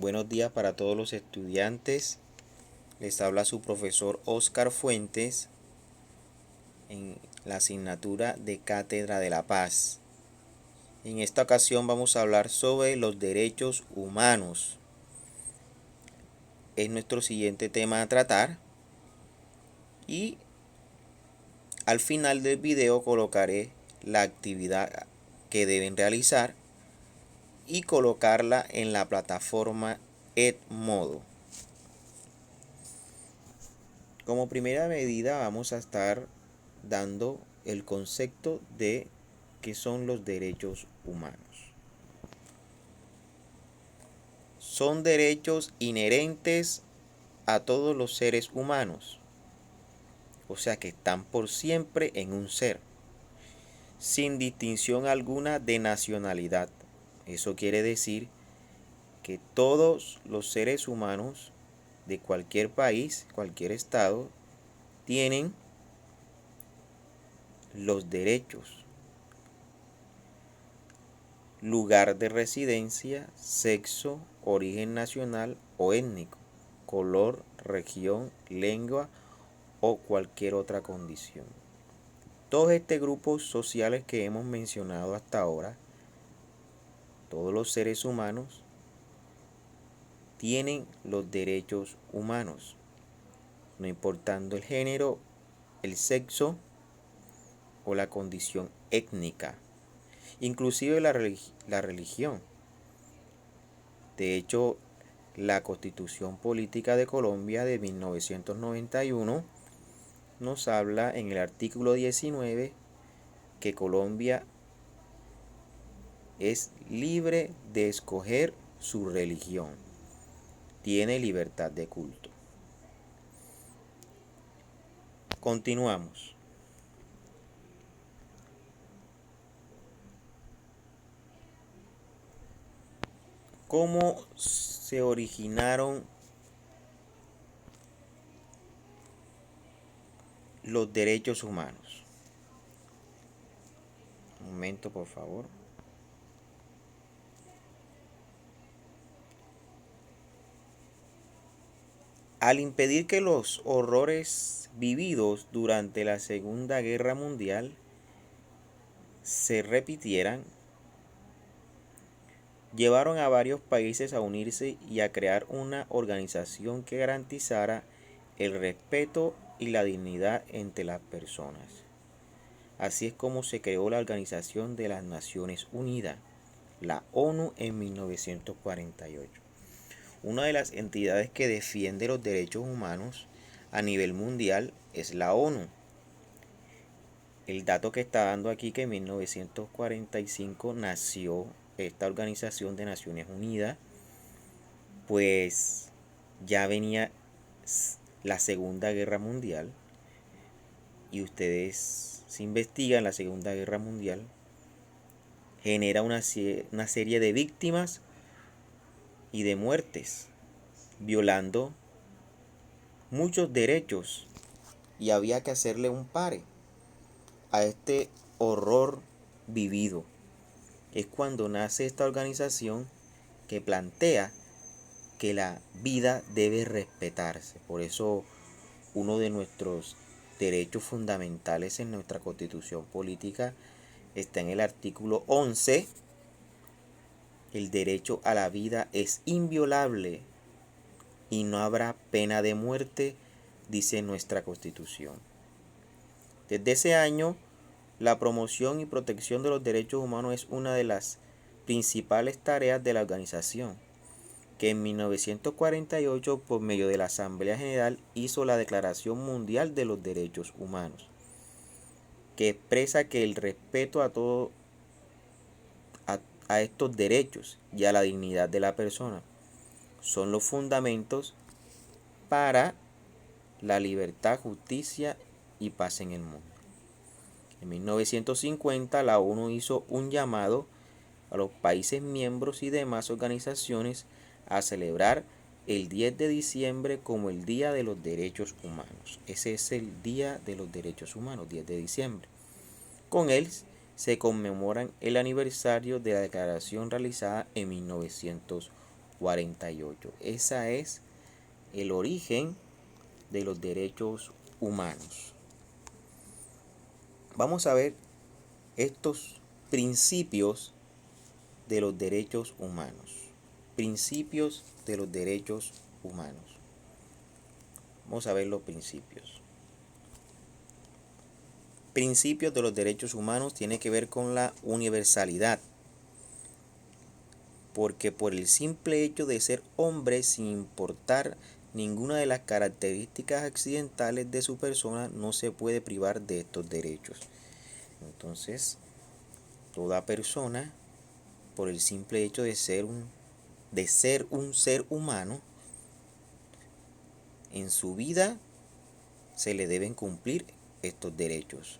Buenos días para todos los estudiantes. Les habla su profesor Oscar Fuentes en la asignatura de Cátedra de la Paz. En esta ocasión vamos a hablar sobre los derechos humanos. Es nuestro siguiente tema a tratar. Y al final del video colocaré la actividad que deben realizar y colocarla en la plataforma Edmodo. Como primera medida vamos a estar dando el concepto de qué son los derechos humanos. Son derechos inherentes a todos los seres humanos, o sea que están por siempre en un ser, sin distinción alguna de nacionalidad. Eso quiere decir que todos los seres humanos de cualquier país, cualquier estado, tienen los derechos: lugar de residencia, sexo, origen nacional o étnico, color, región, lengua o cualquier otra condición. Todos estos grupos sociales que hemos mencionado hasta ahora, todos los seres humanos, tienen los derechos humanos, no importando el género, el sexo o la condición étnica, inclusive la religión. De hecho, la Constitución Política de Colombia de 1991 nos habla en el artículo 19 que Colombia es libre de escoger su religión, tiene libertad de culto. Continuamos. ¿Cómo se originaron los derechos humanos? Un momento, por favor. Al impedir que los horrores vividos durante la Segunda Guerra Mundial se repitieran, llevaron a varios países a unirse y a crear una organización que garantizara el respeto y la dignidad entre las personas. Así es como se creó la Organización de las Naciones Unidas, la ONU, en 1948. Una de las entidades que defiende los derechos humanos a nivel mundial es la ONU. El dato que está dando aquí que en 1945 nació esta Organización de Naciones Unidas, pues ya venía la Segunda Guerra Mundial, y ustedes se investigan, la Segunda Guerra Mundial genera una serie de víctimas y de muertes, violando muchos derechos, y había que hacerle un pare a este horror vivido. Es cuando nace esta organización que plantea que la vida debe respetarse. Por eso uno de nuestros derechos fundamentales en nuestra Constitución Política está en el artículo 11. El derecho a la vida es inviolable y no habrá pena de muerte, dice nuestra Constitución. Desde ese año, la promoción y protección de los derechos humanos es una de las principales tareas de la organización, que en 1948, por medio de la Asamblea General, hizo la Declaración Mundial de los Derechos Humanos, que expresa que el respeto a estos derechos y a la dignidad de la persona son los fundamentos para la libertad, justicia y paz en el mundo. En 1950 la ONU hizo un llamado a los países miembros y demás organizaciones a celebrar el 10 de diciembre como el Día de los Derechos Humanos. Ese es el Día de los Derechos Humanos, 10 de diciembre. Con él se conmemoran el aniversario de la declaración realizada en 1901. 1948. Ese es el origen de los derechos humanos. Vamos a ver estos principios de los derechos humanos. Principios de los derechos humanos. Vamos a ver los principios. Principios de los derechos humanos tiene que ver con la universalidad. Porque por el simple hecho de ser hombre, sin importar ninguna de las características accidentales de su persona, no se puede privar de estos derechos. Entonces, toda persona, por el simple hecho de ser un ser humano, en su vida se le deben cumplir estos derechos.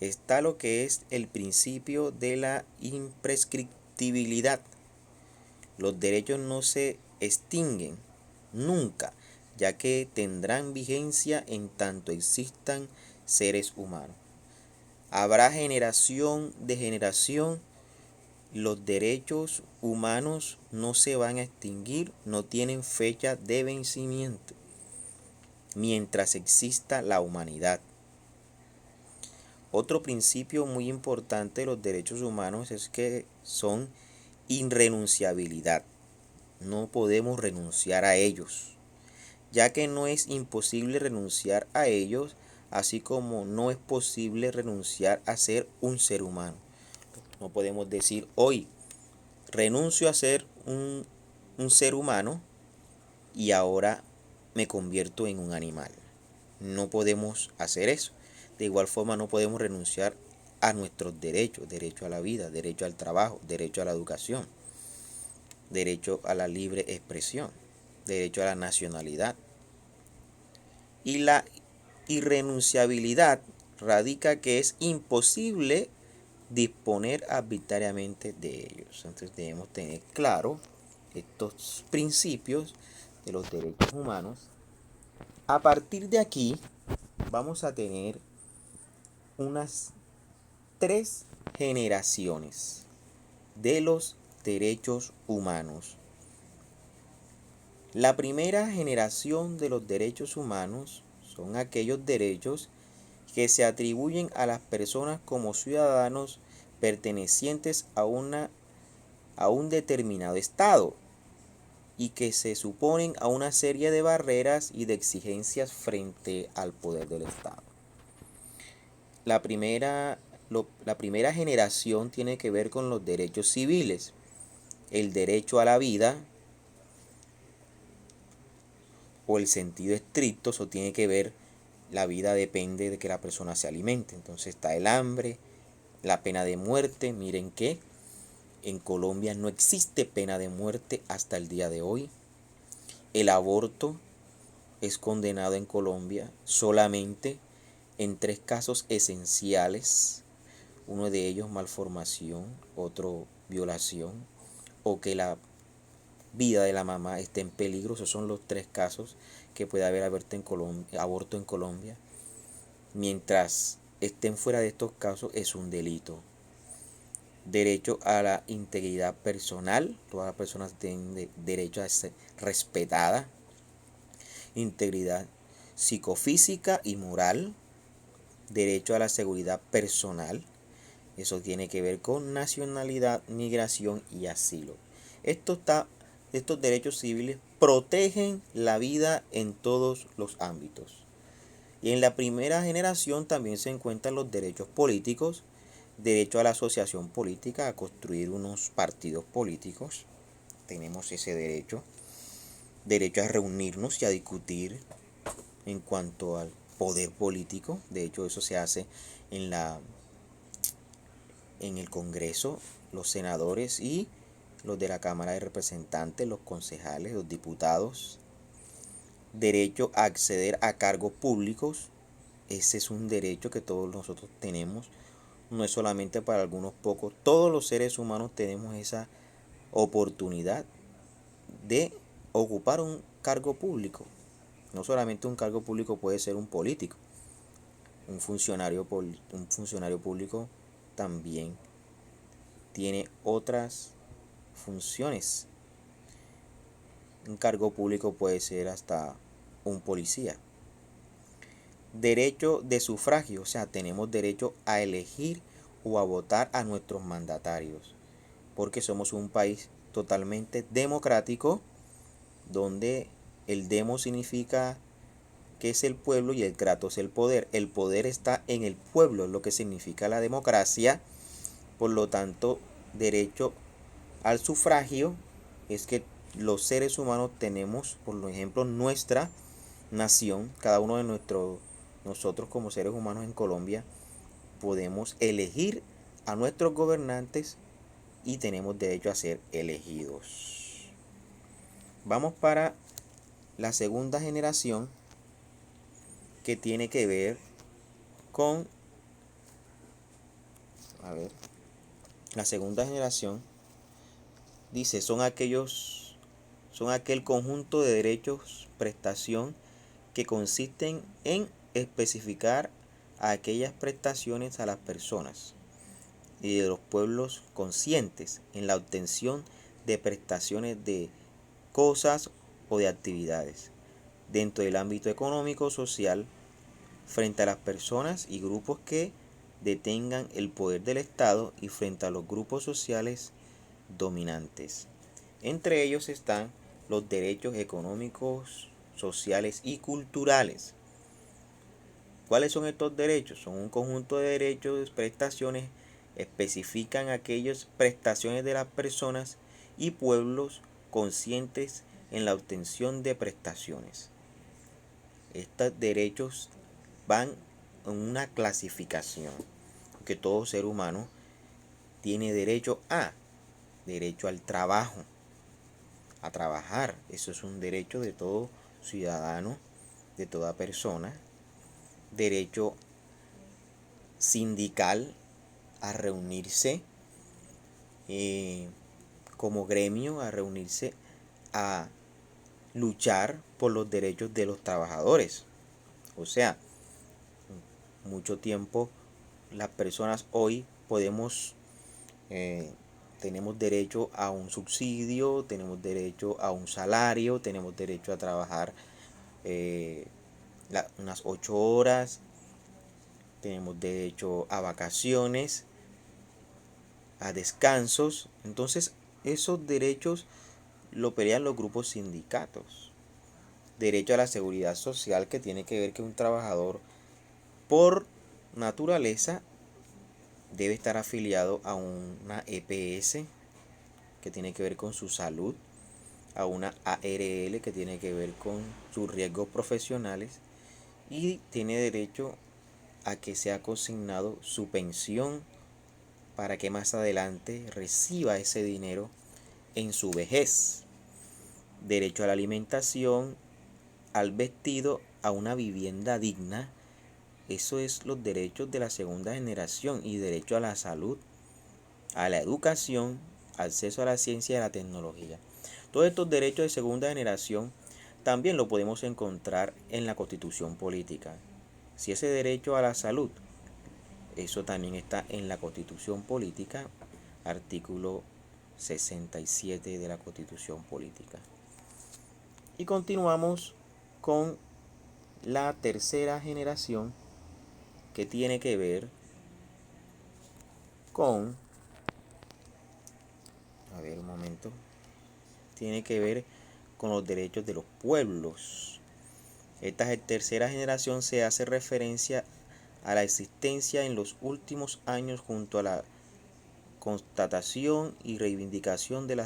Está lo que es el principio de la imprescriptibilidad. Los derechos no se extinguen nunca, ya que tendrán vigencia en tanto existan seres humanos. Habrá generación de generación, los derechos humanos no se van a extinguir, no tienen fecha de vencimiento, mientras exista la humanidad. Otro principio muy importante de los derechos humanos es que son irrenunciabilidad. No podemos renunciar a ellos, ya que no es imposible renunciar a ellos, así como no es posible renunciar a ser un ser humano. No podemos decir hoy renuncio a ser un ser humano y ahora me convierto en un animal. No podemos hacer eso. De igual forma no podemos renunciar a nuestros derechos, derecho a la vida, derecho al trabajo, derecho a la educación, derecho a la libre expresión, derecho a la nacionalidad. Y la irrenunciabilidad radica que es imposible disponer arbitrariamente de ellos. Entonces debemos tener claro estos principios de los derechos humanos. A partir de aquí vamos a tener unas 3 generaciones de los derechos humanos. La primera generación de los derechos humanos son aquellos derechos que se atribuyen a las personas como ciudadanos pertenecientes a un determinado estado y que se suponen a una serie de barreras y de exigencias frente al poder del Estado. La primera generación tiene que ver con los derechos civiles, el derecho a la vida o el sentido estricto. Eso tiene que ver, la vida depende de que la persona se alimente. Entonces está el hambre, la pena de muerte. Miren que en Colombia no existe pena de muerte hasta el día de hoy. El aborto es condenado en Colombia solamente en 3 casos esenciales. Uno de ellos malformación, otro violación o que la vida de la mamá esté en peligro. Esos son los 3 casos que puede haber aborto en Colombia. Mientras estén fuera de estos casos es un delito. Derecho a la integridad personal. Todas las personas tienen derecho a ser respetadas. Integridad psicofísica y moral. Derecho a la seguridad personal. Eso tiene que ver con nacionalidad, migración y asilo. Estos derechos civiles protegen la vida en todos los ámbitos. Y en la primera generación también se encuentran los derechos políticos, derecho a la asociación política, a construir unos partidos políticos. Tenemos ese derecho. Derecho a reunirnos y a discutir en cuanto al poder político. De hecho, eso se hace en el Congreso, los senadores y los de la Cámara de Representantes, los concejales, los diputados. Derecho a acceder a cargos públicos. Ese es un derecho que todos nosotros tenemos. No es solamente para algunos pocos. Todos los seres humanos tenemos esa oportunidad de ocupar un cargo público. No solamente un cargo público puede ser un político. Un funcionario público también tiene otras funciones. Un cargo público puede ser hasta un policía. Derecho de sufragio, o sea, tenemos derecho a elegir o a votar a nuestros mandatarios, porque somos un país totalmente democrático, donde el demo significa que es el pueblo y el kratos el poder. El poder está en el pueblo, lo que significa la democracia. Por lo tanto, derecho al sufragio es que los seres humanos tenemos, por ejemplo, nuestra nación, cada uno de nosotros como seres humanos en Colombia, podemos elegir a nuestros gobernantes y tenemos derecho a ser elegidos. Vamos para la segunda generación, que tiene que ver con, la segunda generación dice, son aquel conjunto de derechos, prestación, que consisten en especificar aquellas prestaciones a las personas y de los pueblos conscientes en la obtención de prestaciones de cosas o de actividades dentro del ámbito económico social frente a las personas y grupos que detengan el poder del Estado y frente a los grupos sociales dominantes. Entre ellos están los derechos económicos, sociales y culturales. ¿Cuáles son estos derechos? Son un conjunto de derechos, prestaciones, especifican aquellas prestaciones de las personas y pueblos conscientes en la obtención de prestaciones. Estos derechos van en una clasificación, que todo ser humano tiene derecho al trabajo, a trabajar. Eso es un derecho de todo ciudadano, de toda persona. Derecho sindical, a reunirse como gremio, a reunirse a luchar por los derechos de los trabajadores. O sea, mucho tiempo las personas hoy tenemos derecho a un subsidio, tenemos derecho a un salario, tenemos derecho a trabajar unas 8 horas, tenemos derecho a vacaciones, a descansos. Entonces, esos derechos lo pelean los grupos sindicatos. Derecho a la seguridad social, que tiene que ver que un trabajador por naturaleza debe estar afiliado a una EPS, que tiene que ver con su salud, a una ARL, que tiene que ver con sus riesgos profesionales, y tiene derecho a que sea consignado su pensión para que más adelante reciba ese dinero en su vejez. Derecho a la alimentación, al vestido, a una vivienda digna. Eso es los derechos de la segunda generación. Y derecho a la salud, a la educación, acceso a la ciencia y a la tecnología. Todos estos derechos de segunda generación también lo podemos encontrar en la Constitución política. Si ese derecho a la salud, eso también está en la Constitución política, artículo 67 de la Constitución política. Y continuamos con la tercera generación, que tiene que ver con, tiene que ver con los derechos de los pueblos. Esta tercera generación se hace referencia a la existencia en los últimos años junto a la constatación y reivindicación de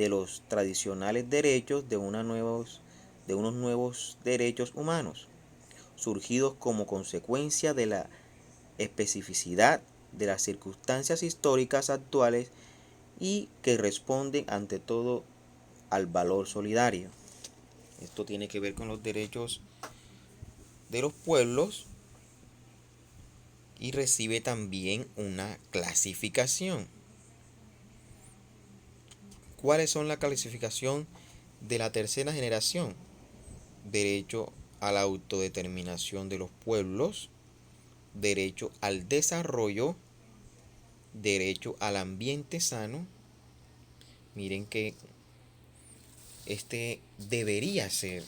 los tradicionales derechos de unos nuevos derechos humanos, surgidos como consecuencia de la especificidad de las circunstancias históricas actuales y que responden ante todo al valor solidario. Esto tiene que ver con los derechos de los pueblos y recibe también una clasificación. ¿Cuáles son la clasificación de la tercera generación? Derecho a la autodeterminación de los pueblos, derecho al desarrollo, derecho al ambiente sano, miren que debería ser,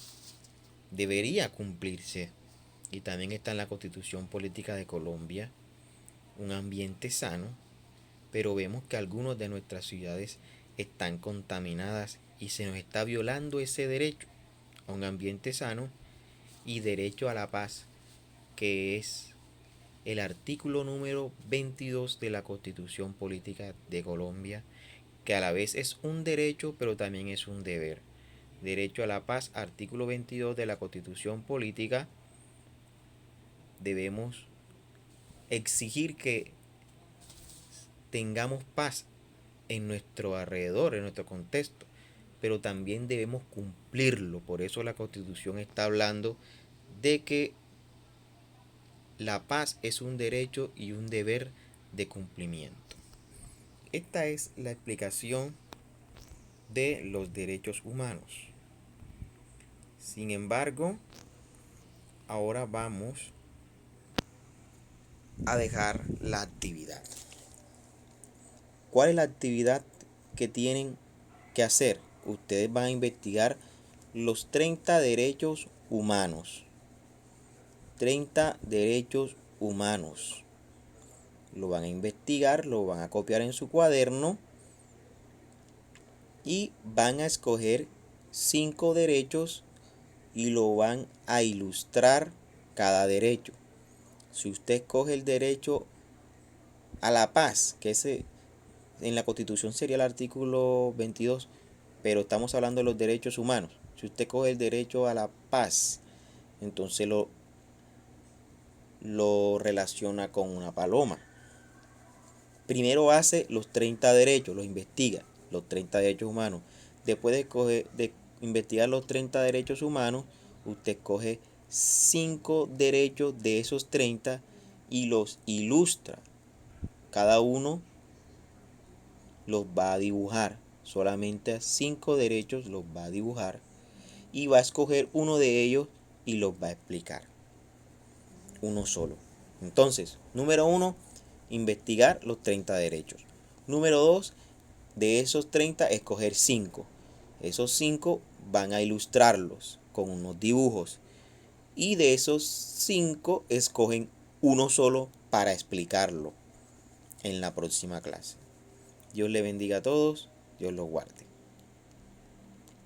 debería cumplirse, y también está en la Constitución Política de Colombia, un ambiente sano, pero vemos que algunas de nuestras ciudades están contaminadas y se nos está violando ese derecho a un ambiente sano y derecho a la paz, que es el artículo número 22 de la Constitución Política de Colombia, que a la vez es un derecho pero también es un deber. Derecho a la paz, artículo 22 de la Constitución Política, debemos exigir que tengamos paz en nuestro alrededor, en nuestro contexto, pero también debemos cumplirlo. Por eso la Constitución está hablando de que la paz es un derecho y un deber de cumplimiento. Esta es la explicación de los derechos humanos. Sin embargo, ahora vamos a dejar la actividad. ¿Cuál es la actividad que tienen que hacer? Ustedes van a investigar los 30 derechos humanos. 30 derechos humanos. Lo van a investigar, lo van a copiar en su cuaderno y van a escoger 5 derechos y lo van a ilustrar cada derecho. Si usted escoge el derecho a la paz, que ese en la Constitución sería el artículo 22, pero estamos hablando de los derechos humanos. Si usted coge el derecho a la paz, entonces lo relaciona con una paloma. Primero hace los 30 derechos, los investiga, los 30 derechos humanos. Después de investigar los 30 derechos humanos, usted coge 5 derechos de esos 30 y los ilustra. Cada uno los va a dibujar. Solamente 5 derechos los va a dibujar y va a escoger uno de ellos y los va a explicar. Uno solo. Entonces, número 1, investigar los 30 derechos. Número 2, de esos 30, escoger 5. Esos 5 van a ilustrarlos con unos dibujos. Y de esos 5, escogen uno solo para explicarlo en la próxima clase. Dios le bendiga a todos, Dios los guarde.